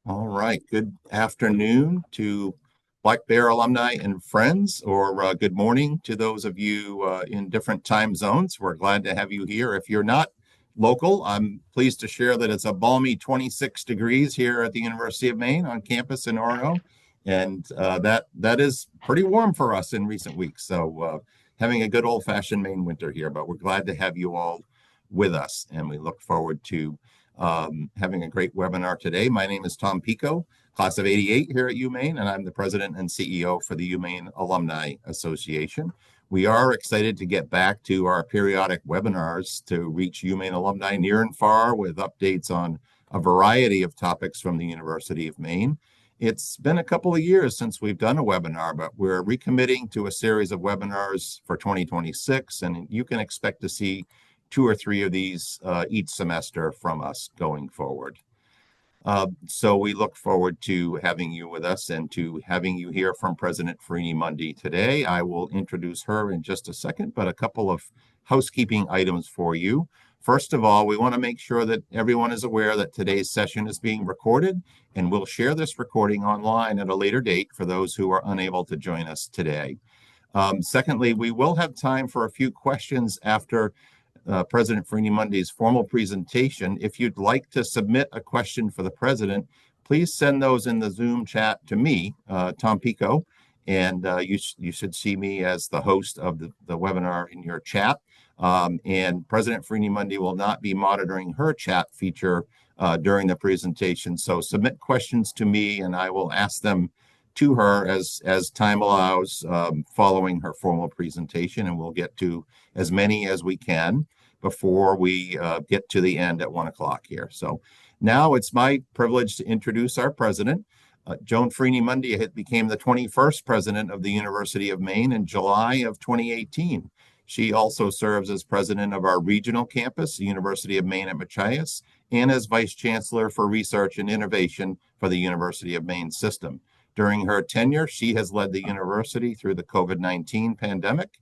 All right. Good afternoon to Black Bear alumni and friends, or good morning to those of you in different time zones. We're glad to have you here. If you're not local, I'm pleased to share that it's a balmy 26 degrees here at the University of Maine on campus in Orono, and that is pretty warm for us in recent weeks. So having a good old-fashioned Maine winter here, but we're glad to have you all with us, and we look forward to having a great webinar today. My name is Tom Pico, class of 88 here at UMaine, and I'm the president and CEO for the UMaine Alumni Association. We are excited to get back to our periodic webinars to reach UMaine alumni near and far with updates on a variety of topics from the University of Maine. It's been a couple of years since we've done a webinar, but we're recommitting to a series of webinars for 2026, and you can expect to see 2 or 3 of these each semester from us going forward. So we look forward to having you with us and to having you hear from President Ferrini Mundy today. I will introduce her in just a second, but a couple of housekeeping items for you. First of all, we want to make sure that everyone is aware that today's session is being recorded, and we'll share this recording online at a later date for those who are unable to join us today. Secondly, we will have time for a few questions after President Ferrini Mundy's formal presentation. If you'd like to submit a question for the president, please send those in the Zoom chat to me, Tom Pico, and you should see me as the host of the webinar in your chat. And President Ferrini Mundy will not be monitoring her chat feature during the presentation. So submit questions to me, and I will ask them to her as time allows following her formal presentation, and we'll get to as many as we can before we get to the end at 1 o'clock here. So now it's my privilege to introduce our president. Joan Ferrini Mundy became the 21st president of the University of Maine in July of 2018. She also serves as president of our regional campus, the University of Maine at Machias, and as vice chancellor for research and innovation for the University of Maine system. During her tenure, she has led the university through the COVID-19 pandemic,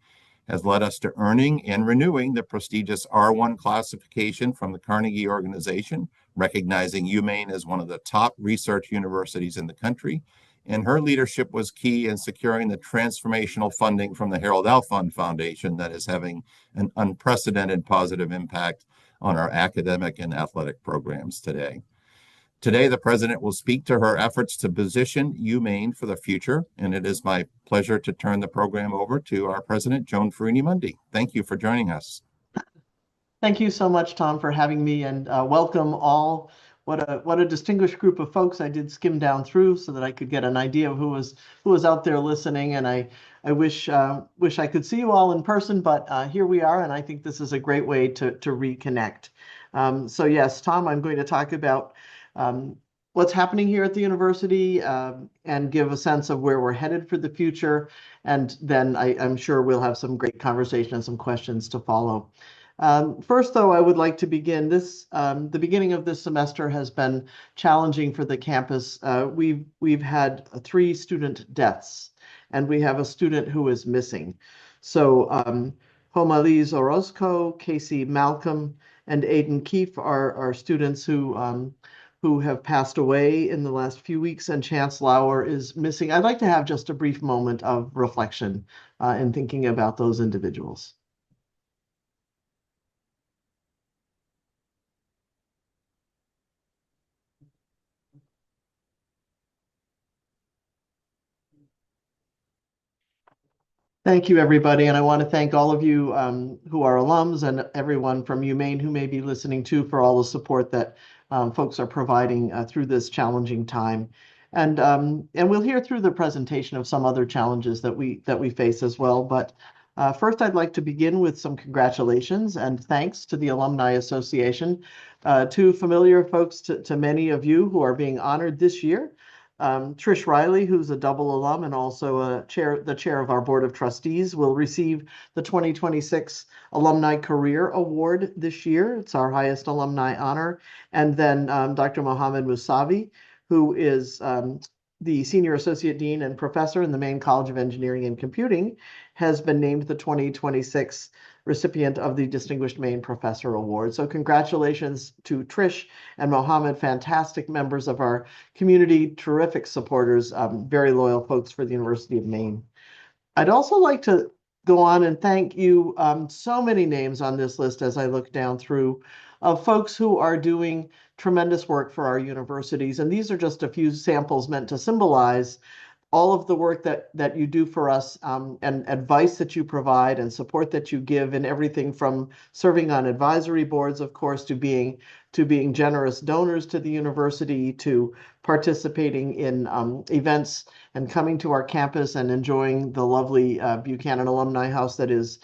has led us to earning and renewing the prestigious R1 classification from the Carnegie Organization, recognizing UMaine as one of the top research universities in the country. And her leadership was key in securing the transformational funding from the Harold L. Fund Foundation that is having an unprecedented positive impact on our academic and athletic programs today. Today, the president will speak to her efforts to position UMaine for the future, and it is my pleasure to turn the program over to our president, Joan Ferrini Mundy. Thank you for joining us. Thank you so much, Tom, for having me, and welcome all. What a distinguished group of folks. I did skim down through so that I could get an idea of who was out there listening, and I wish I could see you all in person, but here we are, and I think this is a great way to reconnect. So yes, Tom, I'm going to talk about what's happening here at the university and give a sense of where we're headed for the future. And then I'm sure we'll have some great conversation and some questions to follow. First, though, I would like to begin the beginning of this semester has been challenging for the campus. We've had 3 student deaths, and we have a student who is missing. So Homaliz Orozco, Casey Malcolm, and Aiden Keefe are students who have passed away in the last few weeks, and Chance Lauer is missing. I'd like to have just a brief moment of reflection in thinking about those individuals. Thank you, everybody. And I want to thank all of you who are alums and everyone from UMaine who may be listening to for all the support that folks are providing through this challenging time. And we'll hear through the presentation of some other challenges that we face as well. But first, I'd like to begin with some congratulations and thanks to the Alumni Association, to familiar folks to many of you who are being honored this year. Trish Riley, who's a double alum and also the chair of our board of trustees, will receive the 2026 Alumni Career Award this year. It's our highest alumni honor. And then Dr. Mohammed Musavi, who is the senior associate dean and professor in the Maine College of Engineering and Computing, has been named the 2026 recipient of the Distinguished Maine Professor Award. So congratulations to Trish and Mohammed, fantastic members of our community, terrific supporters, very loyal folks for the University of Maine. I'd also like to go on and thank you, so many names on this list as I look down through, of folks who are doing tremendous work for our universities. And these are just a few samples meant to symbolize all of the work that you do for us, and advice that you provide and support that you give, and everything from serving on advisory boards, of course, to being generous donors to the university, to participating in events and coming to our campus and enjoying the lovely Buchanan Alumni House that is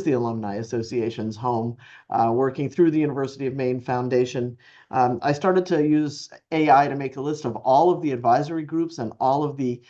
the Alumni Association's home, working through the University of Maine Foundation. I started to use AI to make a list of all of the advisory groups and all of the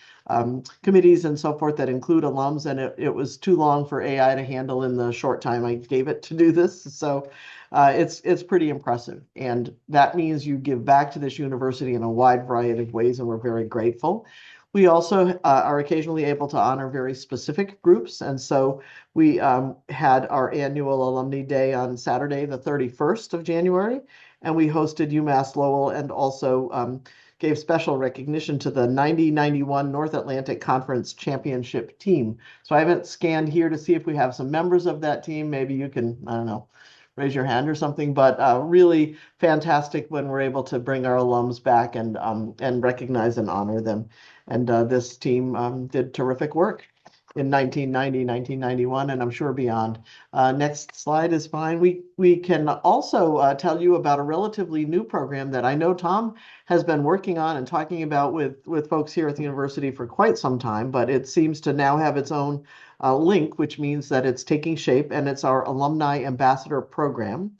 committees and so forth that include alums, and it was too long for AI to handle in the short time I gave it to do this. So it's pretty impressive, and that means you give back to this university in a wide variety of ways, and we're very grateful. We also are occasionally able to honor very specific groups, and so we had our annual Alumni Day on Saturday, the 31st of January, and we hosted UMass Lowell and also gave special recognition to the 90-91 North Atlantic Conference Championship team. So I haven't scanned here to see if we have some members of that team. Maybe you can, I don't know, raise your hand or something, but really fantastic when we're able to bring our alums back and recognize and honor them. And this team did terrific work in 1990, 1991, and I'm sure beyond. Next slide is fine. We can also tell you about a relatively new program that I know Tom has been working on and talking about with folks here at the university for quite some time, but it seems to now have its own link, which means that it's taking shape, and it's our Alumni Ambassador Program.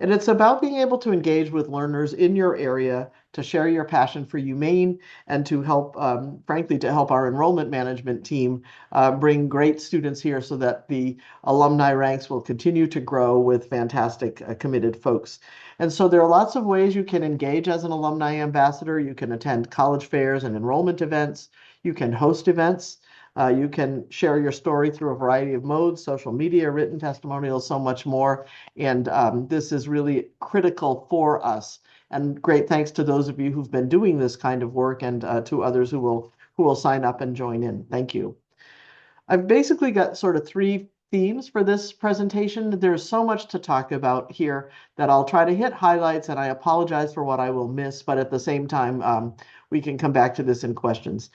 And it's about being able to engage with learners in your area, to share your passion for UMaine, and to help, frankly, to help our enrollment management team bring great students here so that the alumni ranks will continue to grow with fantastic, committed folks. And so there are lots of ways you can engage as an alumni ambassador. You can attend college fairs and enrollment events. You can host events. You can share your story through a variety of modes: social media, written testimonials, so much more. And this is really critical for us. And great thanks to those of you who've been doing this kind of work, and to others who will sign up and join in. Thank you. I've basically got sort of three themes for this presentation. There's so much to talk about here that I'll try to hit highlights, and I apologize for what I will miss, but at the same time, we can come back to this in questions.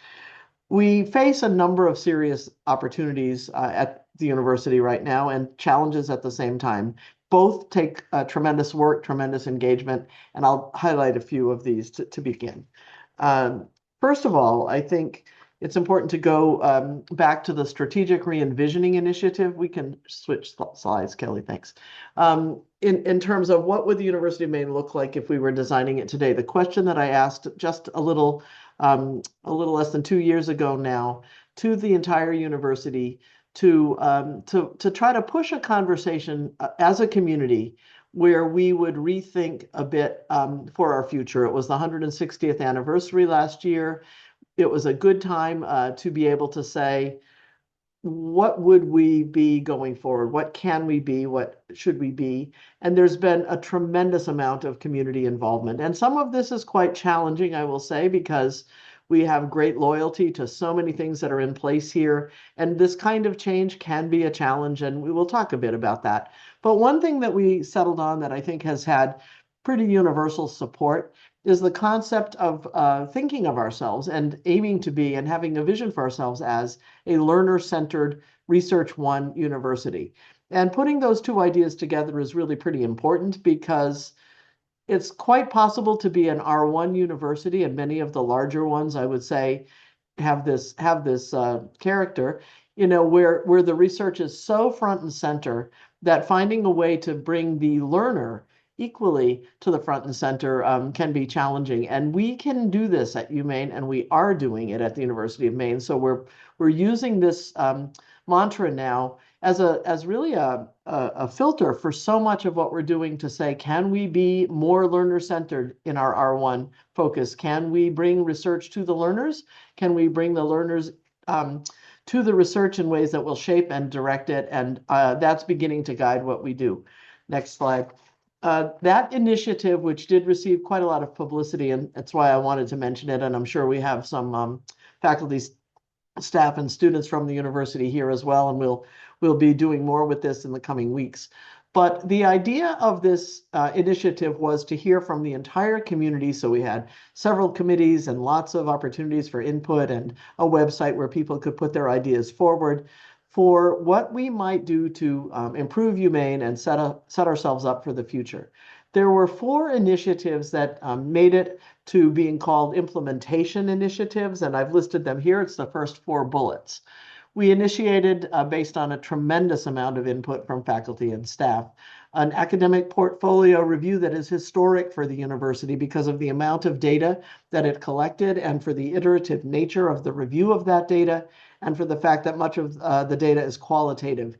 We face a number of serious opportunities at the university right now, and challenges at the same time. Both take tremendous work, tremendous engagement, and I'll highlight a few of these to begin. First of all, I think it's important to go back to the Strategic Re-envisioning Initiative. We can switch slides, Kelly, thanks. In terms of what would the University of Maine look like if we were designing it today, the question that I asked just a little less than 2 years ago now to the entire university to try to push a conversation as a community where we would rethink a bit for our future. It was the 160th anniversary last year. It was a good time to be able to say, what would we be going forward? What can we be? What should we be? And there's been a tremendous amount of community involvement. And some of this is quite challenging, I will say, because we have great loyalty to so many things that are in place here. And this kind of change can be a challenge, and we will talk a bit about that. But one thing that we settled on that I think has had pretty universal support is the concept of thinking of ourselves and aiming to be and having a vision for ourselves as a learner-centered Research One university. And putting those two ideas together is really pretty important, because it's quite possible to be an R1 university, and many of the larger ones, I would say, have this character, where the research is so front and center that finding a way to bring the learner equally to the front and center can be challenging. And we can do this at UMaine, and we are doing it at the University of Maine. So we're using this mantra now as really a filter for so much of what we're doing, to say, can we be more learner-centered in our R1 focus? Can we bring research to the learners? Can we bring the learners to the research in ways that will shape and direct it. And that's beginning to guide what we do. Next slide. That initiative, which did receive quite a lot of publicity, and that's why I wanted to mention it, and I'm sure we have some faculty, staff, and students from the university here as well, and we'll be doing more with this in the coming weeks. But the idea of this initiative was to hear from the entire community. So we had several committees and lots of opportunities for input and a website where people could put their ideas forward for what we might do to improve UMaine and set ourselves up for the future. There were 4 initiatives that made it to being called implementation initiatives, and I've listed them here. It's the first 4 bullets. We initiated, based on a tremendous amount of input from faculty and staff, an academic portfolio review that is historic for the university because of the amount of data that it collected and for the iterative nature of the review of that data and for the fact that much of the data is qualitative.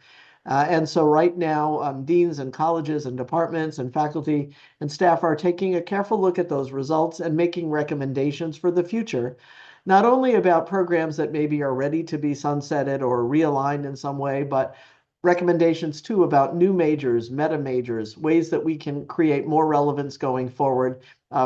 And so right now, deans and colleges and departments and faculty and staff are taking a careful look at those results and making recommendations for the future, not only about programs that maybe are ready to be sunsetted or realigned in some way, but recommendations too about new majors, meta majors, ways that we can create more relevance going forward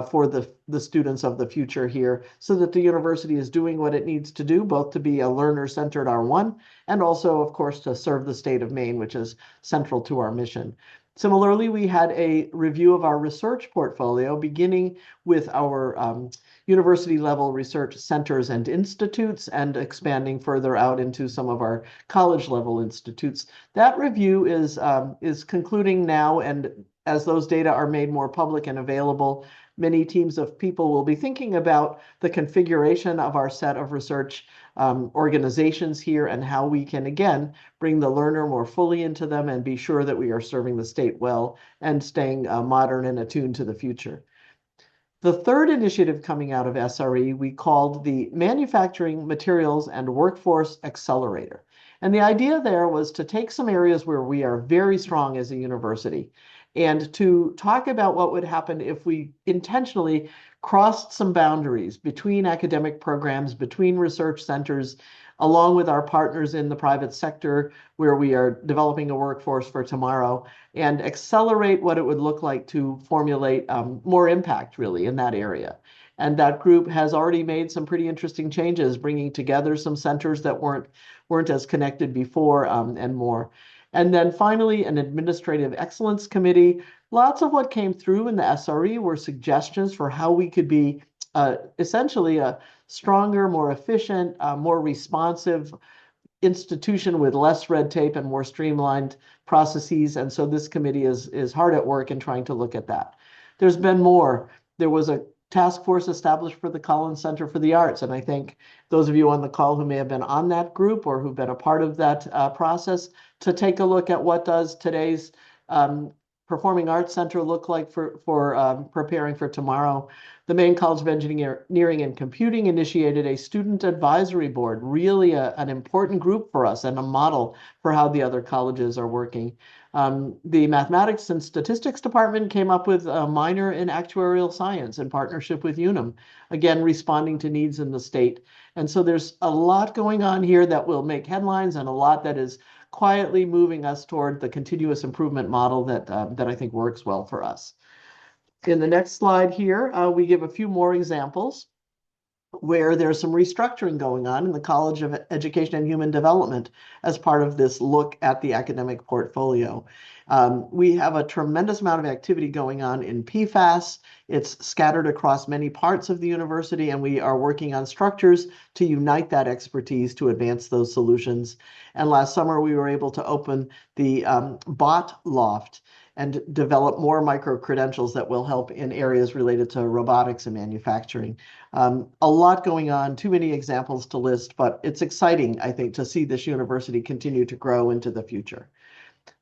for the students of the future here, so that the university is doing what it needs to do, both to be a learner-centered R1 and also, of course, to serve the state of Maine, which is central to our mission. Similarly, we had a review of our research portfolio, beginning with our university-level research centers and institutes and expanding further out into some of our college-level institutes. That review is concluding now, and as those data are made more public and available, many teams of people will be thinking about the configuration of our set of research organizations here and how we can, again, bring the learner more fully into them and be sure that we are serving the state well and staying modern and attuned to the future. The third initiative coming out of SRE we called the Manufacturing Materials and Workforce Accelerator. And the idea there was to take some areas where we are very strong as a university and to talk about what would happen if we intentionally crossed some boundaries between academic programs, between research centers, along with our partners in the private sector, where we are developing a workforce for tomorrow, and accelerate what it would look like to formulate more impact, really, in that area. And that group has already made some pretty interesting changes, bringing together some centers that weren't as connected before, and more. And then finally, an administrative excellence committee. Lots of what came through in the SRE were suggestions for how we could be essentially a stronger, more efficient, more responsive institution with less red tape and more streamlined processes. And so this committee is hard at work in trying to look at that. There's been more. There was a task force established for the Collins Center for the Arts. And I think those of you on the call who may have been on that group or who've been a part of that process to take a look at what does today's Performing Arts Center look like for preparing for tomorrow. The Maine College of Engineering and Computing initiated a student advisory board, really an important group for us and a model for how the other colleges are working. The Mathematics and Statistics Department came up with a minor in actuarial science in partnership with UNAM, again, responding to needs in the state. And so there's a lot going on here that will make headlines and a lot that is quietly moving us toward the continuous improvement model that I think works well for us. In the next slide here, we give a few more examples where there's some restructuring going on in the College of Education and Human Development as part of this look at the academic portfolio. We have a tremendous amount of activity going on in PFAS. It's scattered across many parts of the university, and we are working on structures to unite that expertise to advance those solutions. And last summer, we were able to open the bot loft and develop more micro-credentials that will help in areas related to robotics and manufacturing. A lot going on, too many examples to list, but it's exciting, I think, to see this university continue to grow into the future.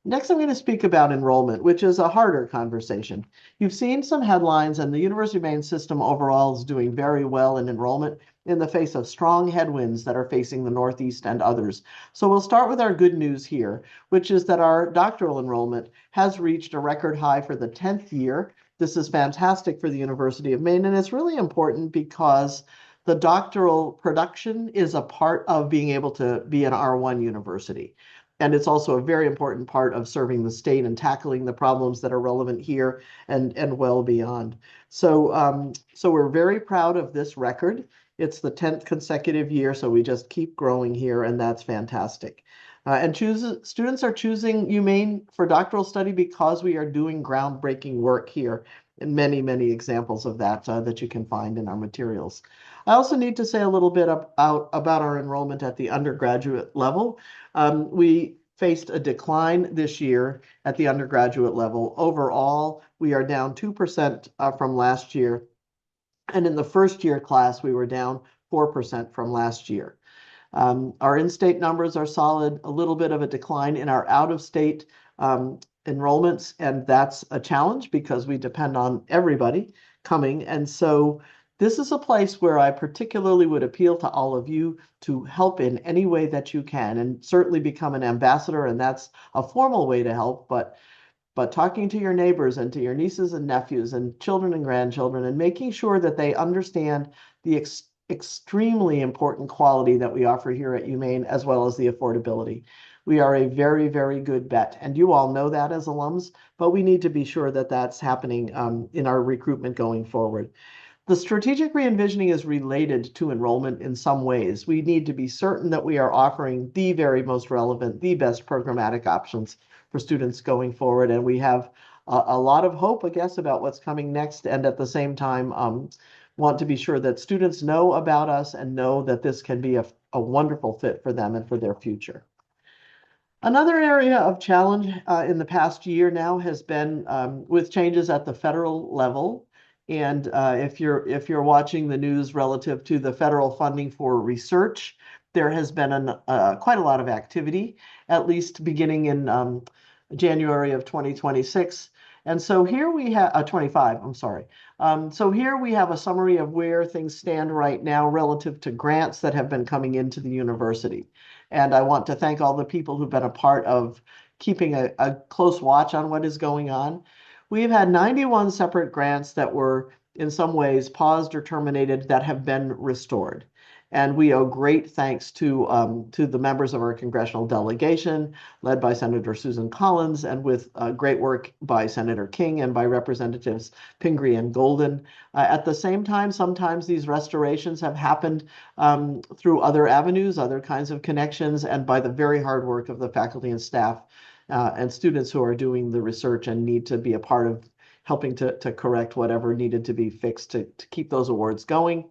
Next, I'm going to speak about enrollment, which is a harder conversation. You've seen some headlines, and the University of Maine system overall is doing very well in enrollment in the face of strong headwinds that are facing the Northeast and others. So we'll start with our good news here, which is that our doctoral enrollment has reached a record high for the 10th year. This is fantastic for the University of Maine, and it's really important because the doctoral production is a part of being able to be an R1 university. And it's also a very important part of serving the state and tackling the problems that are relevant here and well beyond. So we're very proud of this record. It's the 10th consecutive year, so we just keep growing here, and that's fantastic. And students are choosing UMaine for doctoral study because we are doing groundbreaking work here, and many, many examples of that that you can find in our materials. I also need to say a little bit about our enrollment at the undergraduate level. We faced a decline this year at the undergraduate level. Overall, we are down 2% from last year. And in the first year class, we were down 4% from last year. Our in-state numbers are solid, a little bit of a decline in our out-of-state enrollments, and that's a challenge because we depend on everybody coming. And so this is a place where I particularly would appeal to all of you to help in any way that you can, and certainly become an ambassador, and that's a formal way to help, but talking to your neighbors and to your nieces and nephews and children and grandchildren and making sure that they understand the extremely important quality that we offer here at UMaine, as well as the affordability. We are a very, very good bet, and you all know that as alums, but we need to be sure that that's happening in our recruitment going forward. The strategic re-envisioning is related to enrollment in some ways. We need to be certain that we are offering the very most relevant, the best programmatic options for students going forward. And we have a lot of hope, I guess, about what's coming next. And at the same time, want to be sure that students know about us and know that this can be a wonderful fit for them and for their future. Another area of challenge in the past year now has been with changes at the federal level. And if you're watching the news relative to the federal funding for research, there has been quite a lot of activity, at least beginning in January of 2026. And so here we have 25, I'm sorry. So here we have a summary of where things stand right now relative to grants that have been coming into the university. And I want to thank all the people who've been a part of keeping a close watch on what is going on. We've had 91 separate grants that were in some ways paused or terminated that have been restored. And we owe great thanks to the members of our congressional delegation, led by Senator Susan Collins, and with great work by Senator King and by Representatives Pingree and Golden. At the same time, sometimes these restorations have happened through other avenues, other kinds of connections, and by the very hard work of the faculty and staff and students who are doing the research and need to be a part of helping to correct whatever needed to be fixed to keep those awards going.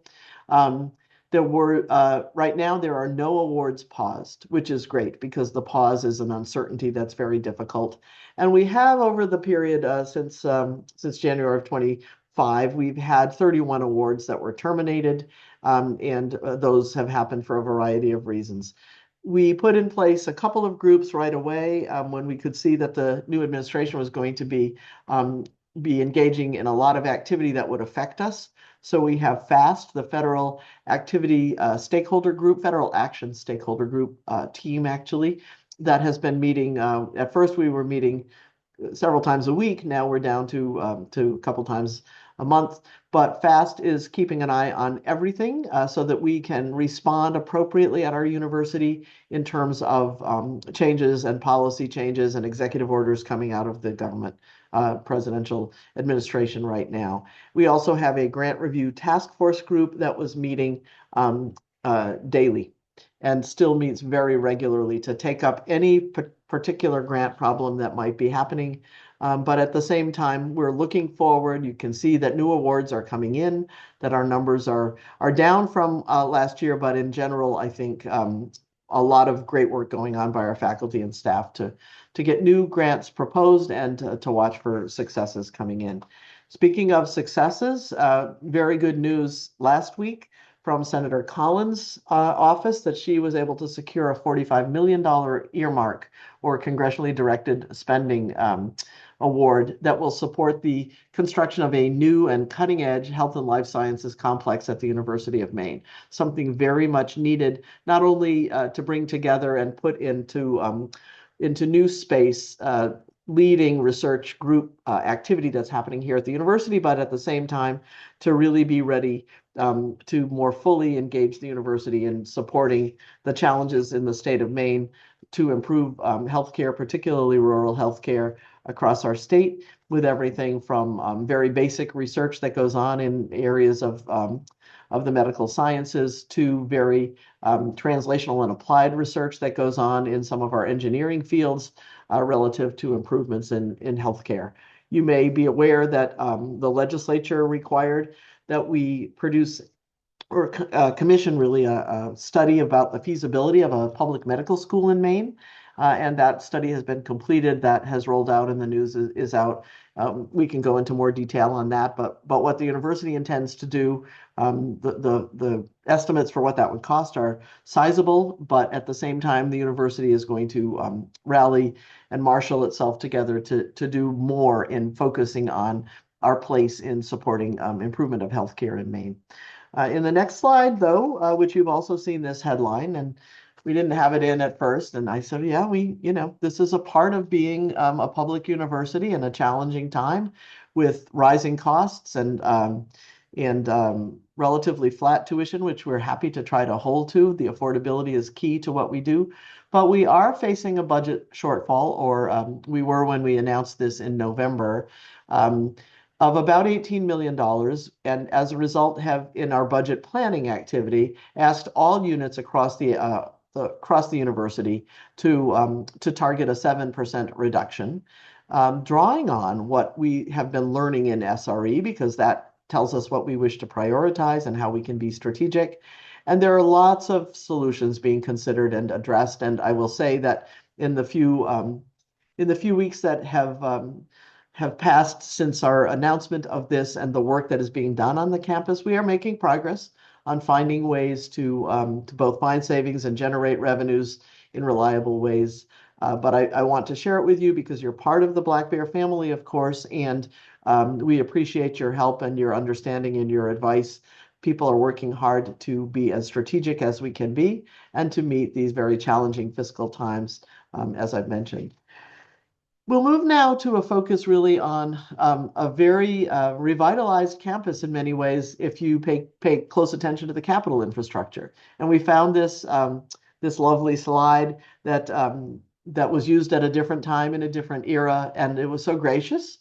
Right now, there are no awards paused, which is great because the pause is an uncertainty that's very difficult. And we have over the period since January of 25, we've had 31 awards that were terminated, and those have happened for a variety of reasons. We put in place a couple of groups right away when we could see that the new administration was going to be engaging in a lot of activity that would affect us. So we have FAST, the Federal Activity Stakeholder Group, Federal Action Stakeholder Group team, actually, that has been meeting. At first, we were meeting several times a week. Now we're down to a couple times a month. But FAST is keeping an eye on everything so that we can respond appropriately at our university in terms of changes and policy changes and executive orders coming out of the government presidential administration right now. We also have a grant review task force group that was meeting daily and still meets very regularly to take up any particular grant problem that might be happening. But at the same time, we're looking forward. You can see that new awards are coming in, that our numbers are down from last year, but in general, I think a lot of great work going on by our faculty and staff to get new grants proposed and to watch for successes coming in. Speaking of successes, very good news last week from Senator Collins' office that she was able to secure a $45 million earmark or congressionally directed spending award that will support the construction of a new and cutting-edge health and life sciences complex at the University of Maine. Something very much needed, not only to bring together and put into new space leading research group activity that's happening here at the university, but at the same time, to really be ready to more fully engage the university in supporting the challenges in the state of Maine to improve healthcare, particularly rural healthcare across our state, with everything from very basic research that goes on in areas of the medical sciences to very translational and applied research that goes on in some of our engineering fields relative to improvements in healthcare. You may be aware that the legislature required that we produce or commission really a study about the feasibility of a public medical school in Maine. And that study has been completed. That has rolled out and the news is out. We can go into more detail on that, but what the university intends to do, the estimates for what that would cost are sizable, but at the same time, the university is going to rally and marshal itself together to do more in focusing on our place in supporting improvement of healthcare in Maine. In the next slide, though, which you've also seen this headline, and we didn't have it in at first, and I said, yeah, this is a part of being a public university in a challenging time with rising costs and relatively flat tuition, which we're happy to try to hold to. The affordability is key to what we do, but we are facing a budget shortfall, or we were when we announced this in November. Of about $18 million, and as a result have in our budget planning activity asked all units across the university to target a 7% reduction, drawing on what we have been learning in SRE, because that tells us what we wish to prioritize and how we can be strategic. And there are lots of solutions being considered and addressed. And I will say that in the few weeks that have passed since our announcement of this and the work that is being done on the campus, we are making progress on finding ways to both find savings and generate revenues in reliable ways. But I want to share it with you because you're part of the Black Bear family, of course, and we appreciate your help and your understanding and your advice. People are working hard to be as strategic as we can be and to meet these very challenging fiscal times, as I've mentioned. We'll move now to a focus really on a very revitalized campus in many ways if you pay close attention to the capital infrastructure. And we found this lovely slide that was used at a different time in a different era, and it was so gracious.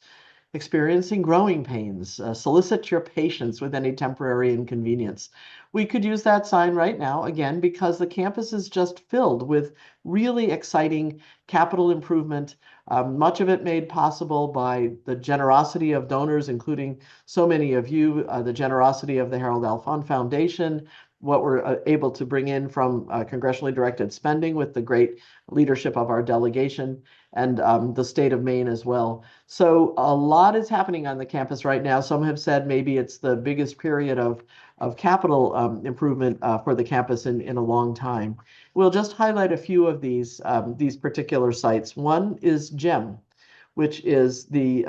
Experiencing growing pains, solicit your patience with any temporary inconvenience. We could use that sign right now, again, because the campus is just filled with really exciting capital improvement, much of it made possible by the generosity of donors, including so many of you, the generosity of the Harold L. Fund Foundation, what we're able to bring in from congressionally directed spending with the great leadership of our delegation and the state of Maine as well. So a lot is happening on the campus right now. Some have said maybe it's the biggest period of capital improvement for the campus in a long time. We'll just highlight a few of these particular sites. One is GEM, which is the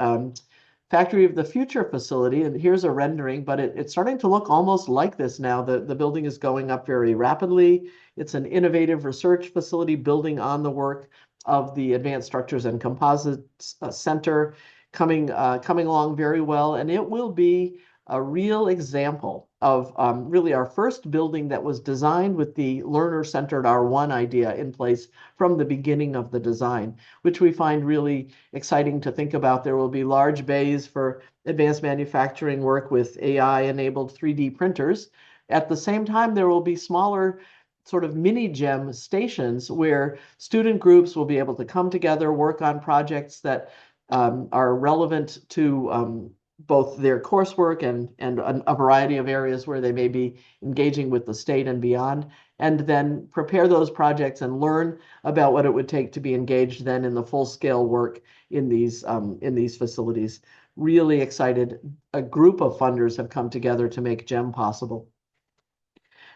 Factory of the Future facility. And here's a rendering, but it's starting to look almost like this now. The building is going up very rapidly. It's an innovative research facility building on the work of the Advanced Structures and Composites Center, coming along very well. And it will be a real example of really our first building that was designed with the learner-centered R1 idea in place from the beginning of the design, which we find really exciting to think about. There will be large bays for advanced manufacturing work with AI-enabled 3D printers. At the same time, there will be smaller sort of mini GEM stations where student groups will be able to come together, work on projects that are relevant to both their coursework and a variety of areas where they may be engaging with the state and beyond, and then prepare those projects and learn about what it would take to be engaged then in the full-scale work in these facilities. Really excited. A group of funders have come together to make GEM possible.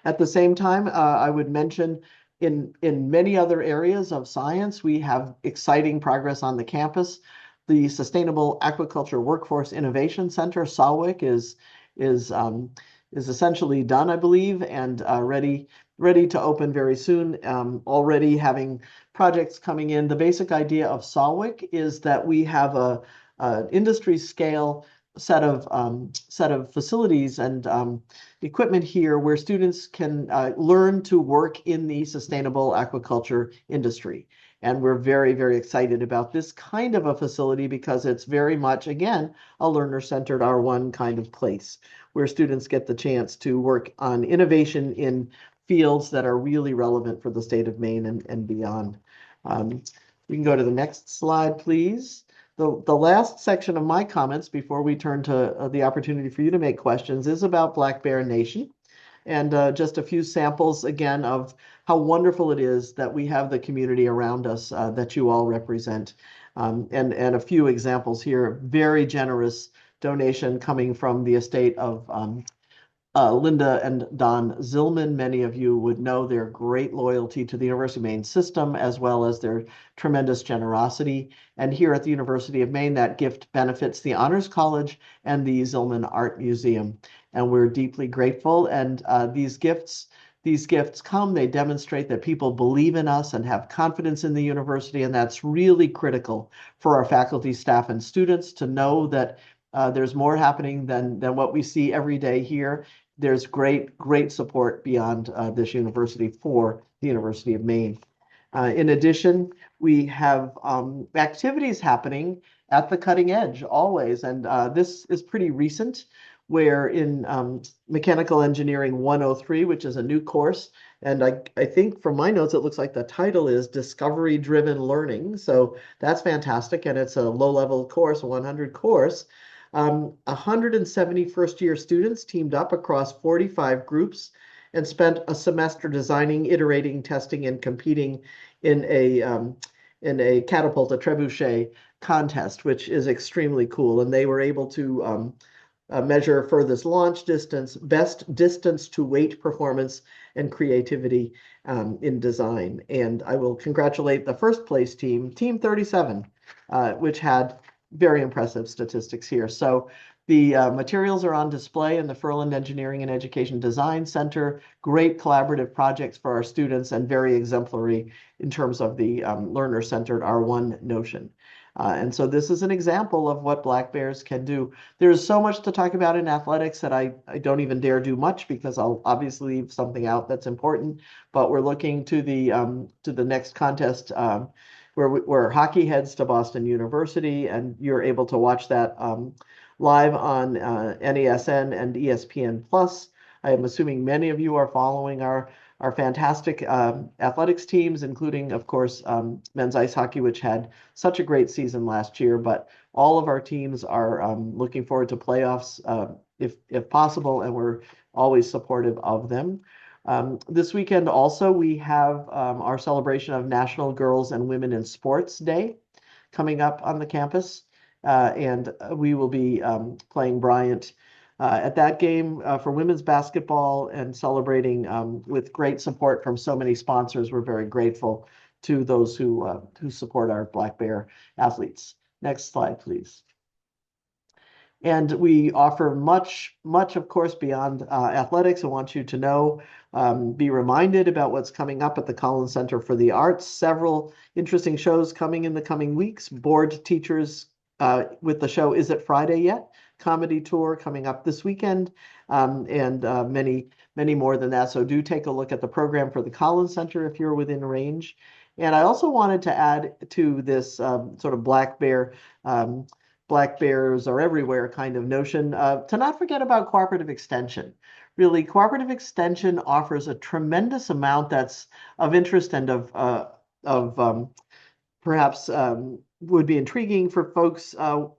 At the same time, I would mention in many other areas of science, we have exciting progress on the campus. The Sustainable Aquaculture Workforce Innovation Center, SAWIC, is is essentially done, I believe, and ready to open very soon. Already having projects coming in. The basic idea of Solwick is that we have a industry scale set of facilities and equipment here where students can learn to work in the sustainable aquaculture industry. And we're very, very excited about this kind of a facility because it's very much, again, a learner-centered R1 kind of place where students get the chance to work on innovation in fields that are really relevant for the state of Maine and beyond. We can go to the next slide, please. The last section of my comments before we turn to the opportunity for you to make questions is about Black Bear Nation. And just a few samples again of how wonderful it is that we have the community around us that you all represent. And a few examples here, very generous donation coming from the estate of Linda and Don Zillman. Many of you would know their great loyalty to the University of Maine system, as well as their tremendous generosity. And here at the University of Maine, that gift benefits the Honors College and the Zillman Art Museum. And we're deeply grateful. And these gifts come, they demonstrate that people believe in us and have confidence in the university. And that's really critical for our faculty, staff, and students to know that there's more happening than what we see every day here. There's great support beyond this university for the University of Maine. In addition, we have activities happening at the cutting edge always, and this is pretty recent, where in Mechanical Engineering 103, which is a new course, and I think from my notes, it looks like the title is Discovery-Driven Learning. So that's fantastic, and it's a low-level course, a 100 course. 170 first-year students teamed up across 45 groups and spent a semester designing, iterating, testing, and competing in a catapult, a trebuchet contest, which is extremely cool. And they were able to measure furthest launch distance, best distance to weight performance, and creativity in design. And I will congratulate the first place team, Team 37, which had very impressive statistics here. So the materials are on display in the Ferland Engineering and Education Design Center. Great collaborative projects for our students and very exemplary in terms of the learner-centered R1 notion. And so this is an example of what Black Bears can do. There's so much to talk about in athletics that I don't even dare do much because I'll obviously leave something out that's important. But we're looking to the next contest where hockey heads to Boston University, and you're able to watch that live on NESN and ESPN Plus. I am assuming many of you are following our fantastic athletics teams, including, of course, men's ice hockey, which had such a great season last year. But all of our teams are looking forward to playoffs if possible, and we're always supportive of them. This weekend also, we have our celebration of National Girls and Women in Sports Day coming up on the campus. And we will be playing Bryant at that game for women's basketball and celebrating with great support from so many sponsors. We're very grateful to those who support our Black Bear athletes. Next slide, please. And we offer much, of course, beyond athletics. I want you to know, be reminded about what's coming up at the Collins Center for the Arts. Several interesting shows coming in the coming weeks. Board teachers with the show Is It Friday Yet? Comedy tour coming up this weekend, and many more than that. So do take a look at the program for the Collins Center if you're within range. And I also wanted to add to this sort of Black Bears are everywhere kind of notion to not forget about cooperative extension. Really, cooperative extension offers a tremendous amount that's of interest and of perhaps would be intriguing for folks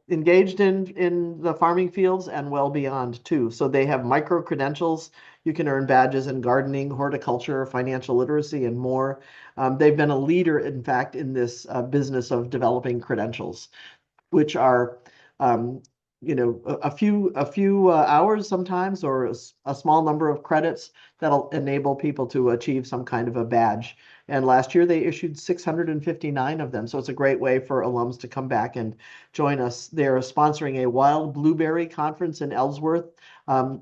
engaged in the farming fields and well beyond too. So they have micro credentials. You can earn badges in gardening, horticulture, financial literacy, and more. They've been a leader, in fact, in this business of developing credentials, which are a few hours sometimes, or a small number of credits that'll enable people to achieve some kind of a badge. And last year they issued 659 of them. So it's a great way for alums to come back and join us. They're sponsoring a wild blueberry conference in Ellsworth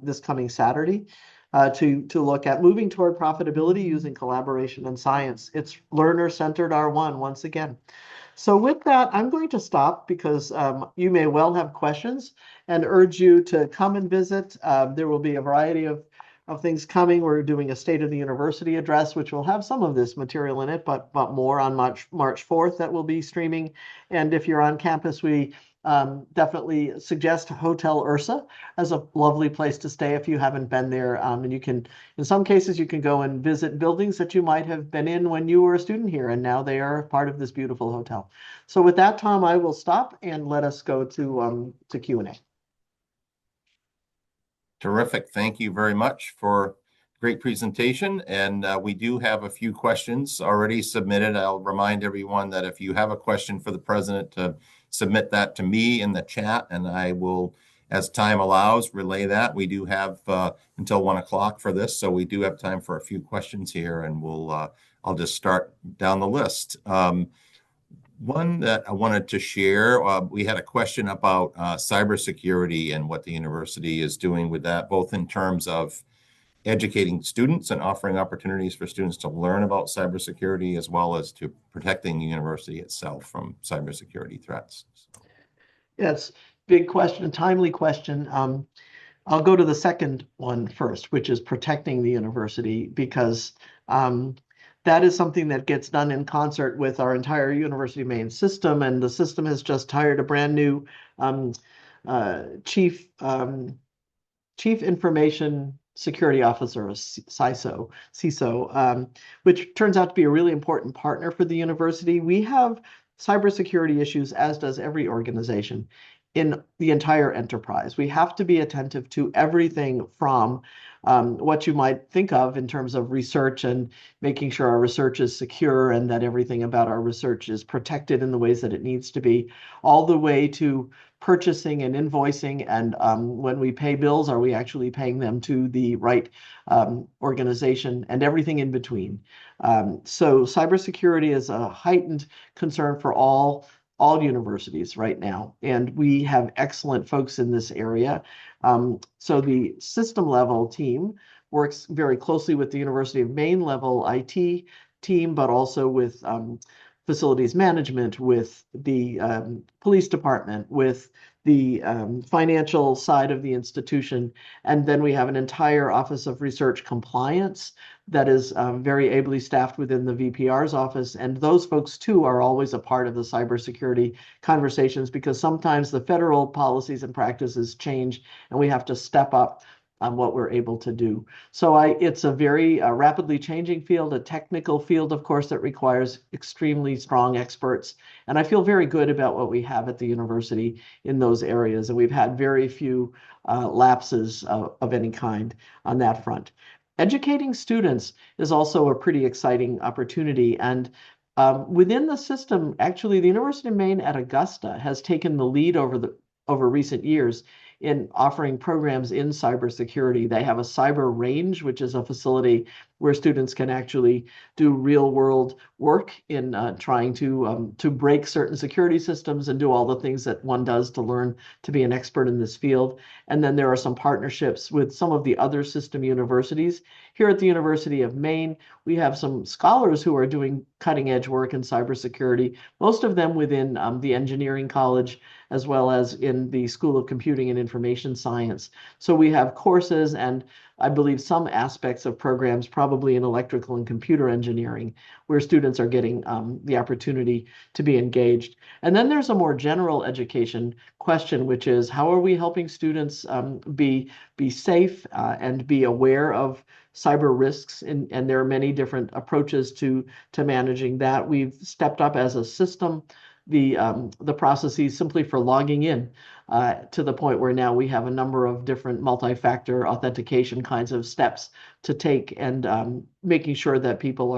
this coming Saturday. To look at moving toward profitability using collaboration and science. It's learner-centered R1 once again. So with that, I'm going to stop because you may well have questions and urge you to come and visit. There will be a variety of things coming. We're doing a State of the University address, which will have some of this material in it, but more on March 4th that will be streaming. And if you're on campus, we definitely suggest Hotel Ursa as a lovely place to stay if you haven't been there. And you can, in some cases, you can go and visit buildings that you might have been in when you were a student here, and now they are part of this beautiful hotel. So with that, Tom, I will stop and let us go to Q&A. Terrific. Thank you very much for great presentation. And we do have a few questions already submitted. I'll remind everyone that if you have a question for the president, to submit that to me in the chat, and I will, as time allows, relay that. We do have until 1 o'clock for this, so we do have time for a few questions here, and I'll just start down the list. One that I wanted to share, we had a question about cybersecurity and what the university is doing with that, both in terms of educating students and offering opportunities for students to learn about cybersecurity, as well as to protecting the university itself from cybersecurity threats. Yes, big question, timely question. I'll go to the second one first, which is protecting the university, because that is something that gets done in concert with our entire University of Maine system, and the system has just hired a brand new chief information security officer, a CISO, which turns out to be a really important partner for the university. We have cybersecurity issues, as does every organization, in the entire enterprise. We have to be attentive to everything from what you might think of in terms of research and making sure our research is secure and that everything about our research is protected in the ways that it needs to be, all the way to purchasing and invoicing, and when we pay bills, are we actually paying them to the right organization, and everything in between. So cybersecurity is a heightened concern for all universities right now, and we have excellent folks in this area. So the system level team works very closely with the University of Maine level IT team, but also with facilities management, with the police department, with the financial side of the institution. And then we have an entire Office of Research Compliance that is very ably staffed within the VPR's office. And those folks, too, are always a part of the cybersecurity conversations, because sometimes the federal policies and practices change, and we have to step up on what we're able to do. So it's a very rapidly changing field, a technical field, of course, that requires extremely strong experts. And I feel very good about what we have at the university in those areas. And we've had very few lapses of any kind on that front. Educating students is also a pretty exciting opportunity. And within the system, actually, the University of Maine at Augusta has taken the lead over recent years in offering programs in cybersecurity. They have a cyber range, which is a facility where students can actually do real world work in trying to break certain security systems and do all the things that one does to learn to be an expert in this field. And then there are some partnerships with some of the other system universities. Here at the University of Maine, we have some scholars who are doing cutting edge work in cybersecurity, most of them within the engineering college, as well as in the School of Computing and Information Science. So we have courses and I believe some aspects of programs, probably in electrical and computer engineering, where students are getting the opportunity to be engaged. And then there's a more general education question, which is how are we helping students be safe and be aware of cyber risks? And there are many different approaches to managing that. We've stepped up as a system the processes simply for logging in to the point where now we have a number of different multi-factor authentication kinds of steps to take, and making sure that people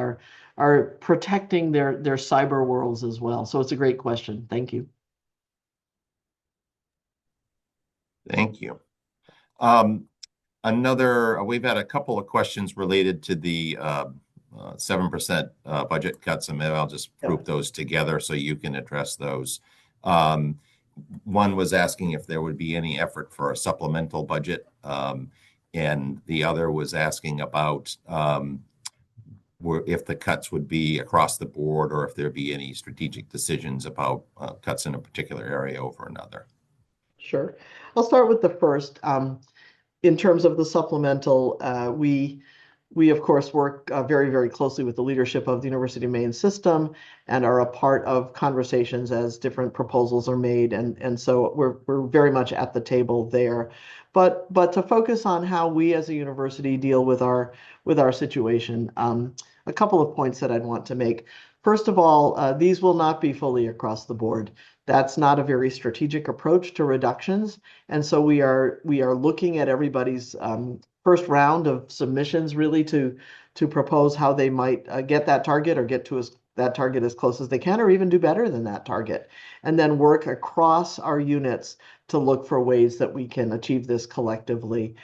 are protecting their cyber worlds as well. So it's a great question. Thank you. Thank you. We've had a couple of questions related to the 7% budget cuts, and maybe I'll just group Yep. those together so you can address those. Um, One was asking if there would be any effort for a supplemental budget, and the other was asking about if the cuts would be across the board or if there'd be any strategic decisions about cuts in a particular area over another. Sure. I'll start with the first. In terms of the supplemental, we of course work very, very closely with the leadership of the University of Maine system and are a part of conversations as different proposals are made, and so we're very much at the table there. But to focus on how we as a university deal with our situation, a couple of points that I'd want to make. First of all, these will not be fully across the board. That's not a very strategic approach to reductions. And so we are looking at everybody's first round of submissions really to propose how they might get that target or get to that target as close as they can, or even do better than that target, and then work across our units to look for ways that we can achieve this collectively.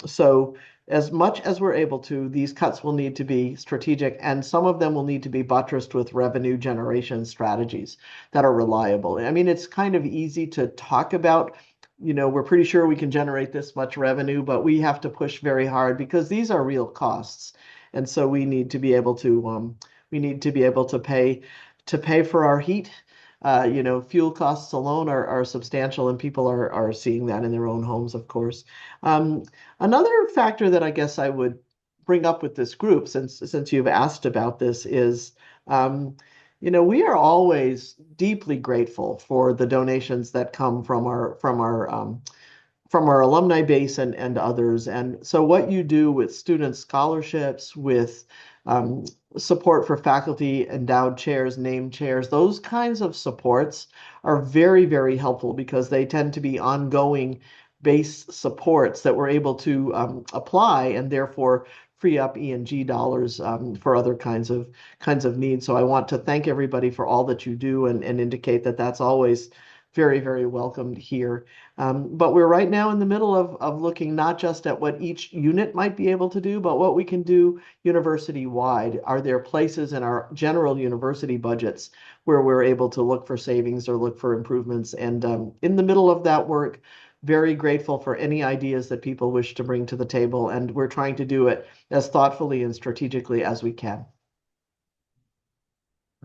So as much as we're able to, these cuts will need to be strategic, and some of them will need to be buttressed with revenue generation strategies that are reliable. I mean, it's kind of easy to talk about, we're pretty sure we can generate this much revenue, but we have to push very hard because these are real costs. And so we need to be able to pay for our heat. Fuel costs alone are substantial, and people are seeing that in their own homes, of course. Um, Another factor that I guess I would bring up with this group, since you've asked about this, is we are always deeply grateful for the donations that come from our alumni base and others. And so what you do with student scholarships, with um, support for faculty, endowed chairs, named chairs, those kinds of supports are very, very helpful because they tend to be ongoing base supports that we're able to apply and therefore free up E&G dollars for other kinds of needs. So I want to thank everybody for all that you do and indicate that that's always very, very welcomed here. But we're right now in the middle of looking not just at what each unit might be able to do, but what we can do university-wide. Are there places in our general university budgets where we're able to look for savings or look for improvements? And in the middle of that work, very grateful for any ideas that people wish to bring to the table. And we're trying to do it as thoughtfully and strategically as we can.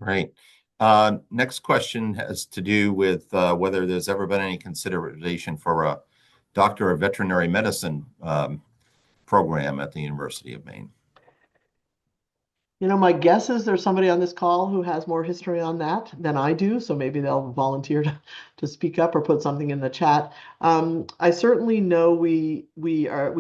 Right. Next question has to do with whether there's ever been any consideration for a Doctor of Veterinary Medicine program at the University of Maine. My guess is there's somebody on this call who has more history on that than I do, so maybe they'll volunteer to speak up or put something in the chat. I certainly know we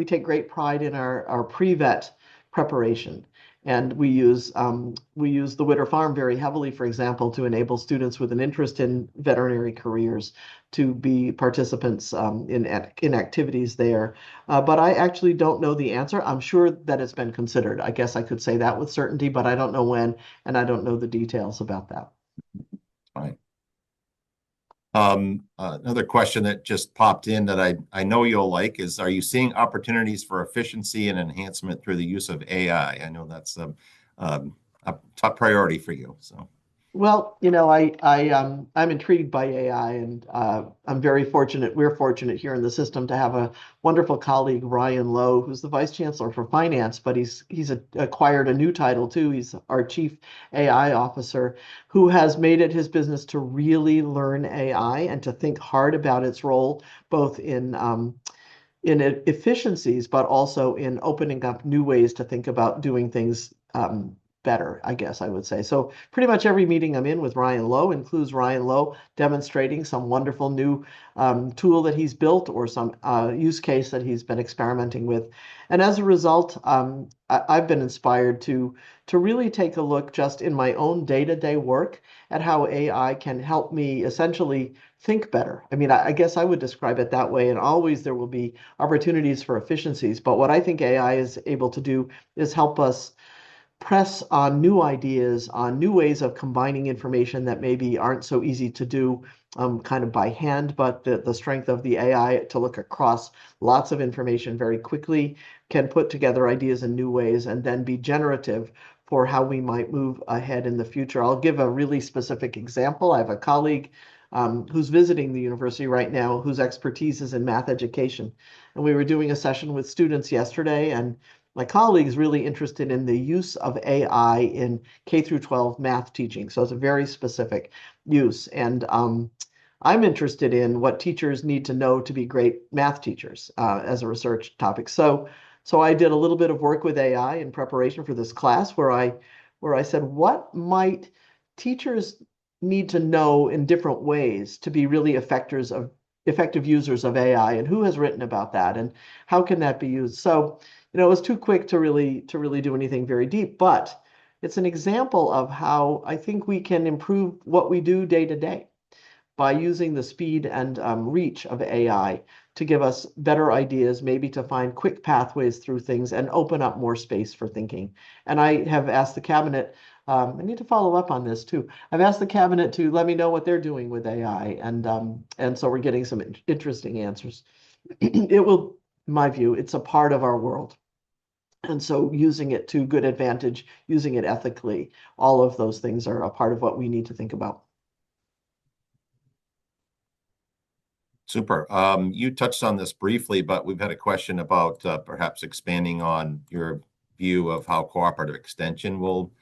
take great pride in our pre-vet preparation, and we use the Witter Farm very heavily, for example, to enable students with an interest in veterinary careers to be participants in activities there. But I actually don't know the answer. I'm sure that it's been considered. I guess I could say that with certainty, but I don't know when, and I don't know the details about that. Right. Another question that just popped in that I know you'll like is, are you seeing opportunities for efficiency and enhancement through the use of AI? I know that's a top priority for you. So. Well, I'm intrigued by AI, and I'm very fortunate. We're fortunate here in the system to have a wonderful colleague, Ryan Lowe, who's the Vice Chancellor for Finance, but he's acquired a new title too. He's our Chief AI Officer, who has made it his business to really learn AI and to think hard about its role, both in efficiencies, but also in opening up new ways to think about doing things better, I guess I would say. So pretty much every meeting I'm in with Ryan Lowe includes Ryan Lowe demonstrating some wonderful new tool that he's built or some use case that he's been experimenting with. And as a result, I've been inspired to really take a look just in my own day-to-day work at how AI can help me essentially think better. I mean, I guess I would describe it that way. And always there will be opportunities for efficiencies. But what I think AI is able to do is help us press on new ideas, on new ways of combining information that maybe aren't so easy to do kind of by hand, but the strength of the AI to look across lots of information very quickly can put together ideas in new ways and then be generative for how we might move ahead in the future. I'll give a really specific example. I have a colleague who's visiting the university right now whose expertise is in math education. And we were doing a session with students yesterday, and my colleague is really interested in the use of AI in K through 12 math teaching. So it's a very specific use. And I'm interested in what teachers need to know to be great math teachers as a research topic. So I did a little bit of work with AI in preparation for this class where I said, what might teachers need to know in different ways to be really effective users of AI, and who has written about that, and how can that be used? So, it was too quick to really do anything very deep, but it's an example of how I think we can improve what we do day to day by using the speed and reach of AI to give us better ideas, maybe to find quick pathways through things and open up more space for thinking. And I have asked the cabinet, I need to follow up on this too. I've asked the cabinet to let me know what they're doing with AI, and so we're getting some interesting answers. It will, in my view, it's a part of our world. And so using it to good advantage, using it ethically, all of those things are a part of what we need to think about. Super. You touched on this briefly, but we've had a question about perhaps expanding on your view of how cooperative extension will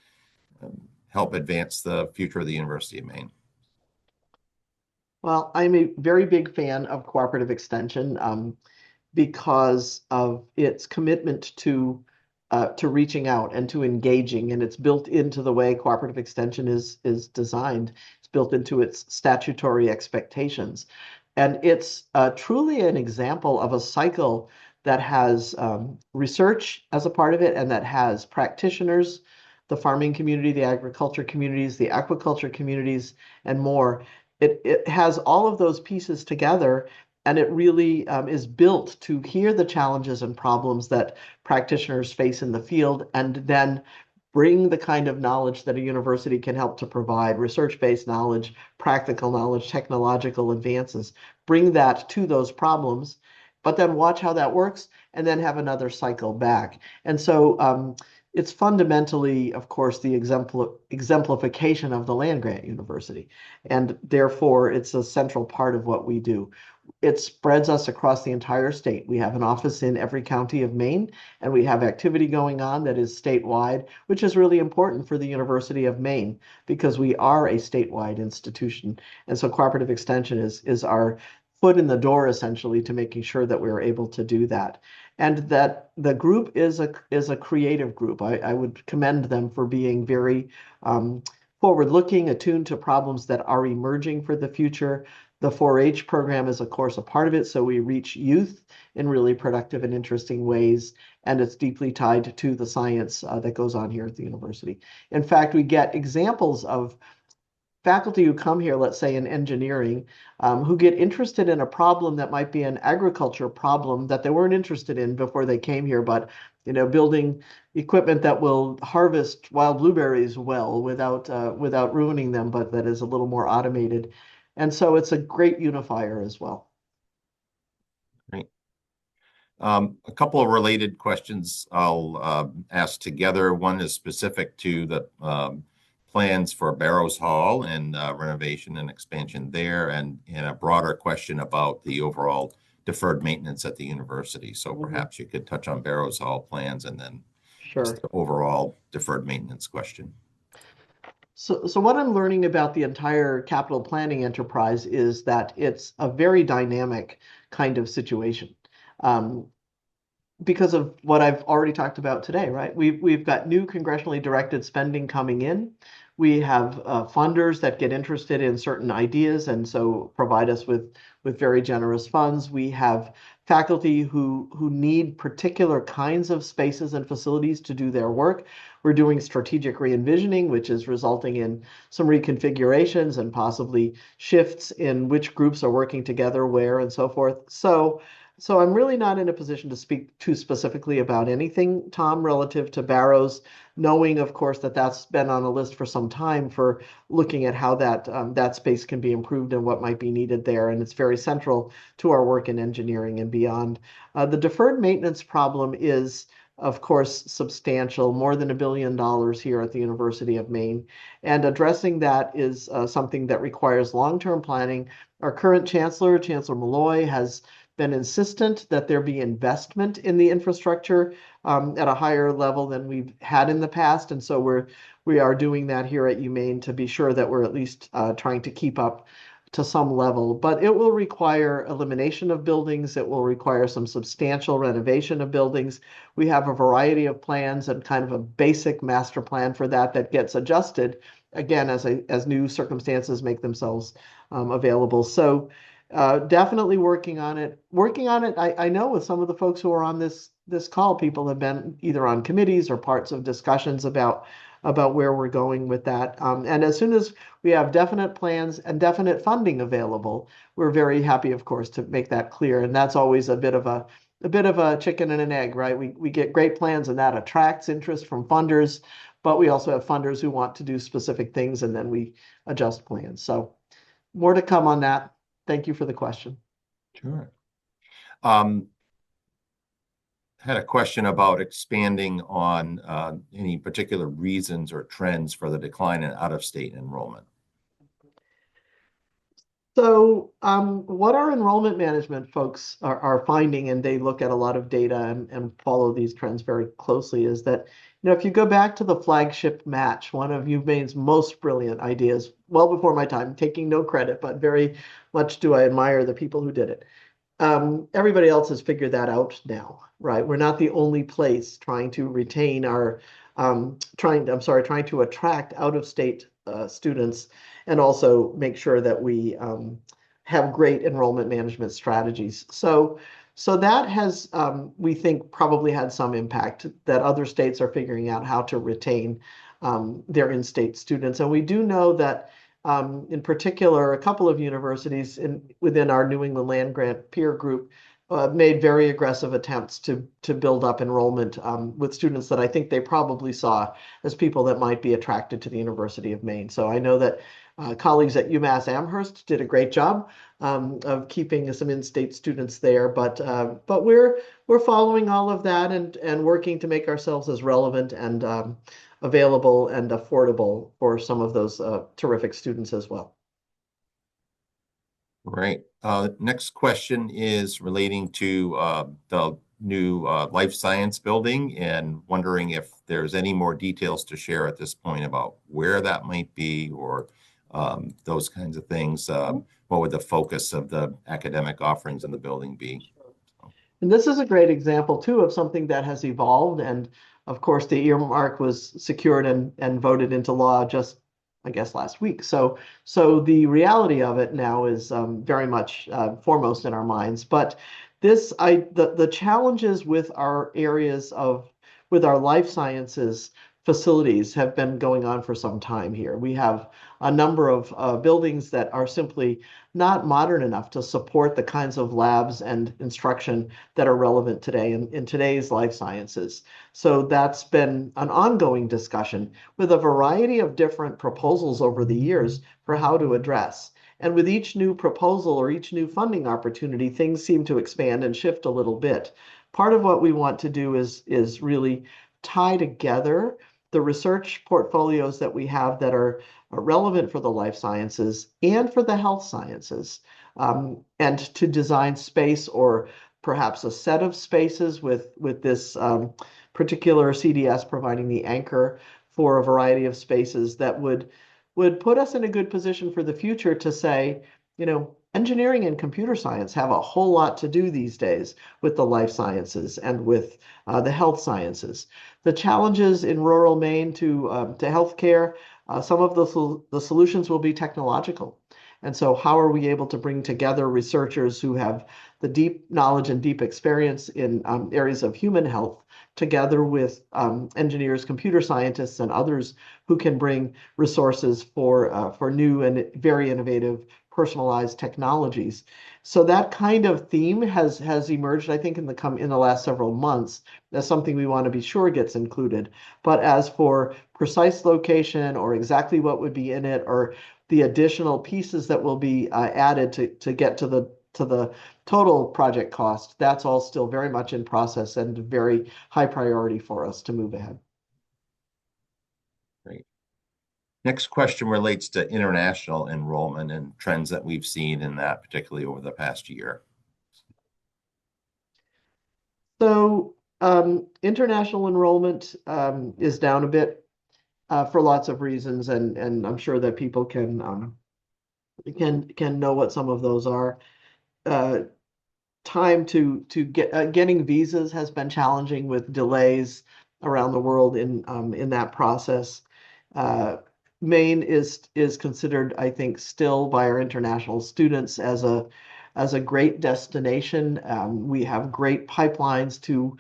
help advance the future of the University of Maine. Well, I'm a very big fan of cooperative extension because of its commitment to reaching out and to engaging, and it's built into the way cooperative extension is designed. It's built into its statutory expectations. And it's truly an example of a cycle that has research as a part of it, and that has practitioners, the farming community, the agriculture communities, the aquaculture communities, and more. It has all of those pieces together, and it really is built to hear the challenges and problems that practitioners face in the field, and then bring the kind of knowledge that a university can help to provide, research-based knowledge, practical knowledge, technological advances, bring that to those problems, but then watch how that works and then have another cycle back. And so it's fundamentally, of course, the exemplification of the land-grant university. And therefore, it's a central part of what we do. It spreads us across the entire state. We have an office in every county of Maine, and we have activity going on that is statewide, which is really important for the University of Maine because we are a statewide institution. And so cooperative extension is our foot in the door, essentially, to making sure that we're able to do that. And that the group is a creative group. I would commend them for being very forward-looking, attuned to problems that are emerging for the future. The 4-H program is, of course, a part of it, so we reach youth in really productive and interesting ways, and it's deeply tied to the science that goes on here at the university. In fact, we get examples of faculty who come here, let's say in engineering, who get interested in a problem that might be an agriculture problem that they weren't interested in before they came here, but building equipment that will harvest wild blueberries well without ruining them, but that is a little more automated. And so it's a great unifier as well. Great. A couple of related questions I'll ask together. One is specific to the plans for Barrows Hall and renovation and expansion there, and a broader question about the overall deferred maintenance at the university. So perhaps you could touch on Barrows Hall plans and then just the overall deferred maintenance question. So what I'm learning about the entire capital planning enterprise is that it's a very dynamic kind of situation. Because of what I've already talked about today, right? We've got new congressionally directed spending coming in. We have funders that get interested in certain ideas and so provide us with very generous funds. We have faculty who need particular kinds of spaces and facilities to do their work. We're doing strategic re-envisioning, which is resulting in some reconfigurations and possibly shifts in which groups are working together, where, and so forth. So So I'm really not in a position to speak too specifically about anything, Tom, relative to Barrows, knowing, of course, that that's been on a list for some time for looking at how that space can be improved and what might be needed there. And it's very central to our work in engineering and beyond. The deferred maintenance problem is, of course, substantial, more than $1 billion here at the University of Maine. And addressing that is something that requires long-term planning. Our current chancellor, Chancellor Malloy, has been insistent that there be investment in the infrastructure at a higher level than we've had in the past. And so we are doing that here at UMaine to be sure that we're at least trying to keep up to some level. But it will require elimination of buildings. It will require some substantial renovation of buildings. We have a variety of plans and kind of a basic master plan for that gets adjusted again as new circumstances make themselves available. So definitely working on it. I know with some of the folks who are on this call, people have been either on committees or parts of discussions about where we're going with that. And as soon as we have definite plans and definite funding available, we're very happy, of course, to make that clear. And that's always a bit of a chicken and an egg, right? We get great plans and that attracts interest from funders, but we also have funders who want to do specific things and then we adjust plans. So more to come on that. Thank you for the question. Sure. Had a question about expanding on any particular reasons or trends for the decline in out-of-state enrollment. So what our enrollment management folks are finding, and they look at a lot of data and follow these trends very closely, is that, if you go back to the flagship match, one of UMaine's most brilliant ideas, well before my time, taking no credit, but very much do I admire the people who did it. Everybody else has figured that out now, right? We're not the only place trying to retain trying to attract out-of-state students and also make sure that we have great enrollment management strategies. So that has, we think, probably had some impact that other states are figuring out how to retain their in-state students. And we do know that in particular, a couple of universities within our New England Land Grant peer group made very aggressive attempts to build up enrollment with students that I think they probably saw as people that might be attracted to the University of Maine. So I know that colleagues at UMass Amherst did a great job of keeping some in-state students there, but we're following all of that and working to make ourselves as relevant and available and affordable for some of those terrific students as well. Right. Next question is relating to the new life science building and wondering if there's any more details to share at this point about where that might be or those kinds of things. What would the focus of the academic offerings in the building be? And this is a great example, too, of something that has evolved. And of course, the earmark was secured and voted into law just, I guess, last week. So the reality of it now is very much foremost in our minds. But the challenges with our with our life sciences facilities have been going on for some time here. We have a number of buildings that are simply not modern enough to support the kinds of labs and instruction that are relevant today in today's life sciences. So that's been an ongoing discussion with a variety of different proposals over the years for how to address. And with each new proposal or each new funding opportunity, things seem to expand and shift a little bit. Part of what we want to do is really tie together the research portfolios that we have that are relevant for the life sciences and for the health sciences, and to design space or perhaps a set of spaces with this particular CDS providing the anchor for a variety of spaces that would put us in a good position for the future to say, engineering and computer science have a whole lot to do these days with the life sciences and with the health sciences. The challenges in rural Maine to healthcare, some of the solutions will be technological. And so how are we able to bring together researchers who have the deep knowledge and deep experience in areas of human health together with engineers, computer scientists, and others who can bring resources for new and very innovative personalized technologies. So that kind of theme has emerged, I think, in the last several months as something we want to be sure gets included. But as for precise location or exactly what would be in it or the additional pieces that will be added to get to the total project cost, that's all still very much in process and very high priority for us to move ahead. Great. Next question relates to international enrollment and trends that we've seen in that, particularly over the past year. So international enrollment is down a bit for lots of reasons, and I'm sure that people can know what some of those are. Time to get getting visas has been challenging with delays around the world in that process. Maine is considered, I think, still by our international students as a great destination. We have great pipelines to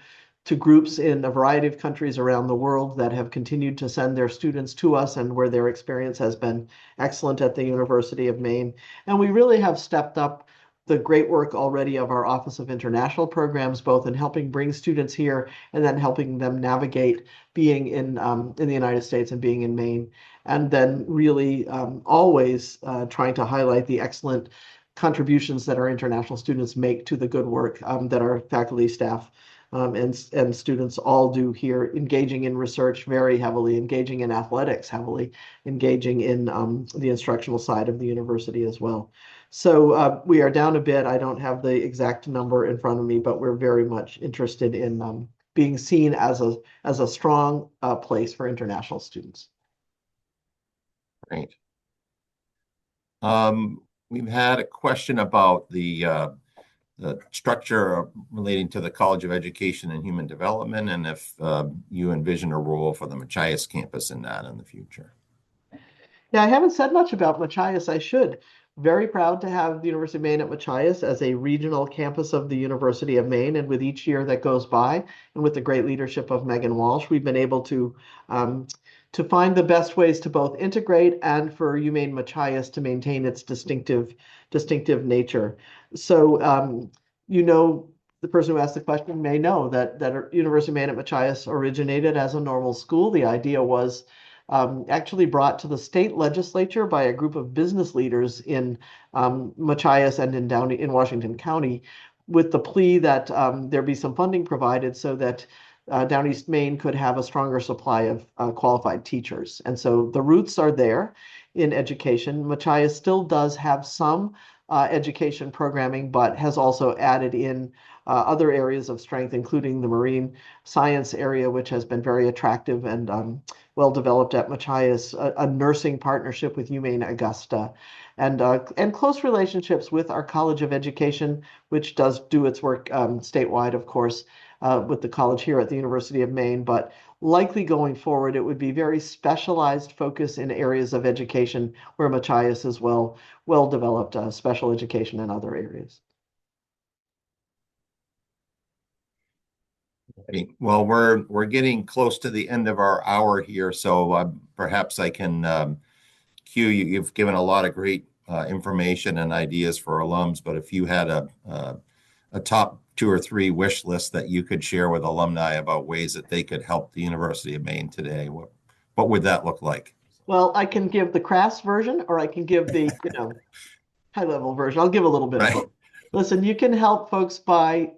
groups in a variety of countries around the world that have continued to send their students to us and where their experience has been excellent at the University of Maine. And we really have stepped up the great work already of our Office of International Programs, both in helping bring students here and then helping them navigate being in the United States and being in Maine, and then really always trying to highlight the excellent contributions that our international students make to the good work that our faculty, staff, and students all do here, engaging in research very heavily, engaging in athletics heavily, engaging in the instructional side of the university as well. So we are down a bit. I don't have the exact number in front of me, but we're very much interested in being seen as a strong place for international students. Great. We've had a question about the structure relating to the College of Education and Human Development, and if you envision a role for the Machias campus in that in the future. Yeah, I haven't said much about Machias. I should. Very proud to have the University of Maine at Machias as a regional campus of the University of Maine. And with each year that goes by, and with the great leadership of Megan Walsh, we've been able to find the best ways to both integrate and for UMaine Machias to maintain its distinctive nature. So, the person who asked the question may know that University of Maine at Machias originated as a normal school. The idea was actually brought to the state legislature by a group of business leaders in Machias and in Washington County, with the plea that there be some funding provided so that Down East Maine could have a stronger supply of qualified teachers. And so the roots are there in education. Machias still does have some education programming, but has also added in other areas of strength, including the marine science area, which has been very attractive and well developed at Machias, a nursing partnership with UMaine Augusta, and close relationships with our College of Education, which does do its work statewide, of course, with the college here at the University of Maine. But likely going forward, it would be very specialized focus in areas of education where Machias is well developed, special education in other areas. Well, we're getting close to the end of our hour here, so perhaps I can cue you. You've given a lot of great information and ideas for alums, but if you had a top 2 or 3 wish list that you could share with alumni about ways that they could help the University of Maine today, what would that look like? Well, I can give the crass version, or I can give the high level version. I'll give a little bit of both. Listen, you can help folks by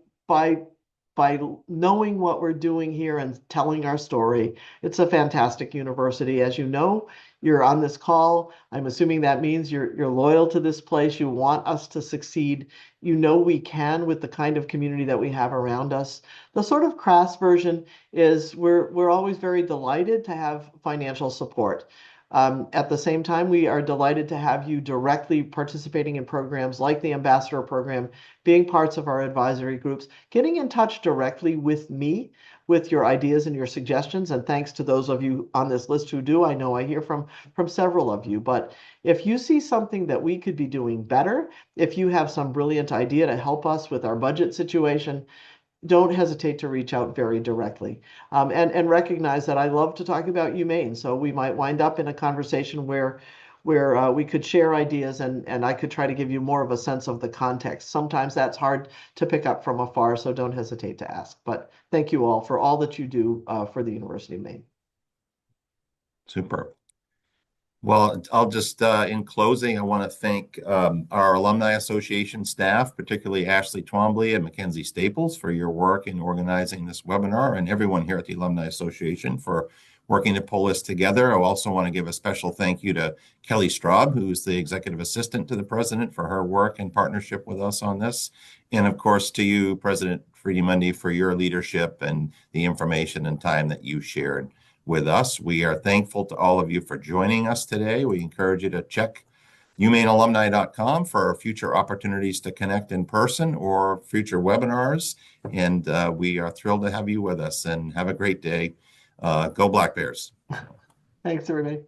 knowing what we're doing here and telling our story. It's a fantastic university. As you know, you're on this call. I'm assuming that means you're loyal to this place. You want us to succeed. You know we can with the kind of community that we have around us. The sort of crass version is we're always very delighted to have financial support. At the same time, we are delighted to have you directly participating in programs like the Ambassador Program, being parts of our advisory groups, getting in touch directly with me with your ideas and your suggestions. And thanks to those of you on this list who do. I know I hear from several of you. But if you see something that we could be doing better, if you have some brilliant idea to help us with our budget situation, don't hesitate to reach out very directly. And recognize that I love to talk about UMaine. So we might wind up in a conversation where we could share ideas, and I could try to give you more of a sense of the context. Sometimes that's hard to pick up from afar, so don't hesitate to ask. But thank you all for all that you do for the University of Maine. Super. Well, I'll just, in closing, I want to thank our Alumni Association staff, particularly Ashley Twombly and Mackenzie Staples, for your work in organizing this webinar, and everyone here at the Alumni Association for working to pull this together. I also want to give a special thank you to Kelly Straub, who's the Executive Assistant to the President, for her work and partnership with us on this. And of course, to you, President Ferrini Mundy, for your leadership and the information and time that you shared with us. We are thankful to all of you for joining us today. We encourage you to check UMainealumni.com for future opportunities to connect in person or future webinars. And we are thrilled to have you with us, and have a great day. Go Black Bears. Thanks, everybody.